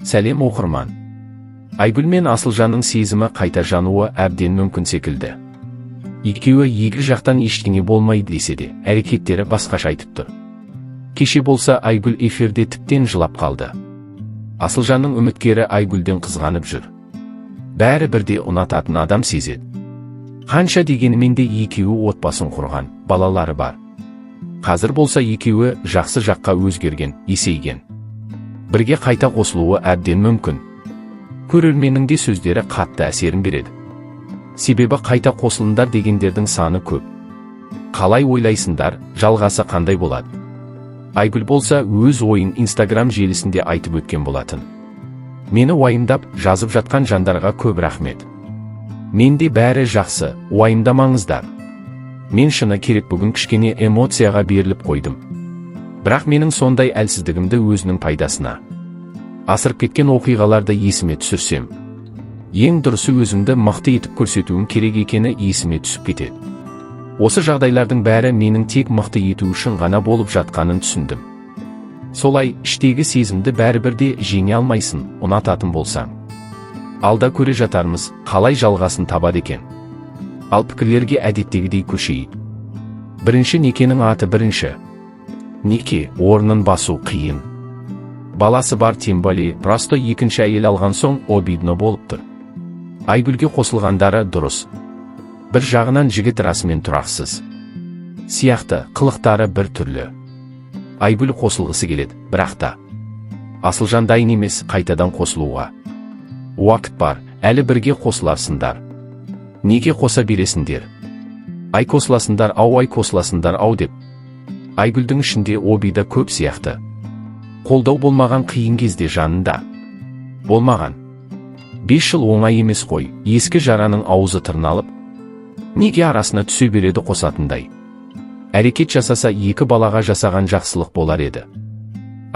Сәлем оқырман. Айгүл мен Асылжанның сезімі қайта жануы әбден мүмкін секілді. Екеуі екі жақтан ештеңе болмайды десе де, әрекеттері басқаша айтып тұр. Кеше болса Айгүл эфирде тіптен жылап қалды. Асылжанның үміткері Айгүлден қызғанып жүр. Бәрі бірде ұнататын адам сезеді. Қанша дегенімен де екеуі отбасын құрған, балалары бар. Қазір болса екеуі жақсы жаққа өзгерген, есейген. Бірге қайта қосылуы әбден мүмкін. Көрерменнің де сөздері қатты әсерін береді. Себебі қайта қосылындар дегендердің саны көп. Қалай ойлайсыңдар, жалғасы қандай болады? Айгүл болса өз ойын Instagram желісінде айтып өткен болатын. Мені уайымдап жазып жатқан жандарға көп рахмет. Менде бәрі жақсы, уайымдамаңыздар. Мен шыны керек бүгін кішкене эмоцияға беріліп қойдым. Бірақ менің сондай әлсіздігімді өзінің пайдасына асырып кеткен оқиғаларды есіме түсірсем, ең дұрысы өзімді мықты етіп көрсетуім керек екені есіме түсіп кетеді. Осы жағдайлардың бәрі менің тек мықты ету үшін ғана болып жатқанын түсіндім. Солай, іштегі сезімді бәрібірде жеңе алмайсың, ұнататын болсаң. Алда көре жатармыз, қалай жалғасын табады екен. Ал пікірлерге әдеттегідей көшейік. Бірінші некенің аты бірінші. Неке, орнын басу қиын. Баласы бар тем более, просто екінші әйел алған соң обидно болып тұр. Айгүлге қосылғандары дұрыс. Бір жағынан жігіт расымен тұрақсыз сияқты, қылықтары бір түрлі. Айгүл қосылғысы келеді, бірақ та Асылжан дайын емес қайтадан қосылуға. Уақыт бар, әлі бірге қосыларсыңдар. Неге қоса бересіңдер? Ай қосыласыңдар ау деп. Айгүлдің ішінде обида көп сияқты. Қолдау болмаған қиын кезде жанында. Болмаған. 5 жыл оңай емес қой, ескі жараның аузы тырналып. Неге арасына түсе береді қосатындай? Әрекет жасаса екі балаға жасаған жақсылық болар еді.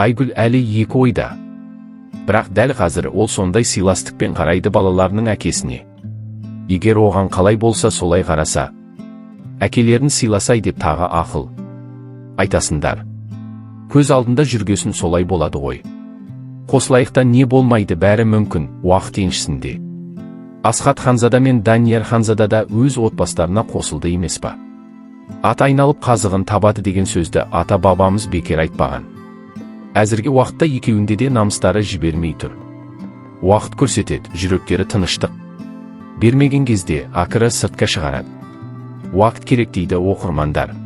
Айгүл әлі екі ойда. Бірақ дәл қазір ол сондай сыйластықпен қарайды балаларының әкесіне. Егер оған қалай болса солай қараса, әкелерін сыйласай деп тағы ақыл айтасыңдар. Көз алдында жүргесін солай болады ғой. Қосылайықта не болмайды, бәрі мүмкін, уақыт еншісінде. Асхат Ханзада мен Данияр Ханзада да өз отбасыларына қосылды емес па? Ат айналып қазығын табады деген сөзді ата-бабамыз бекер айтпаған. Әзірге уақытта екеуінде де намыстары жібермей тұр. Уақыт көрсетеді, жүректері тыныштық бермеген кезде ақыры сыртқа шығарады. Уақыт керек дейді оқырмандар.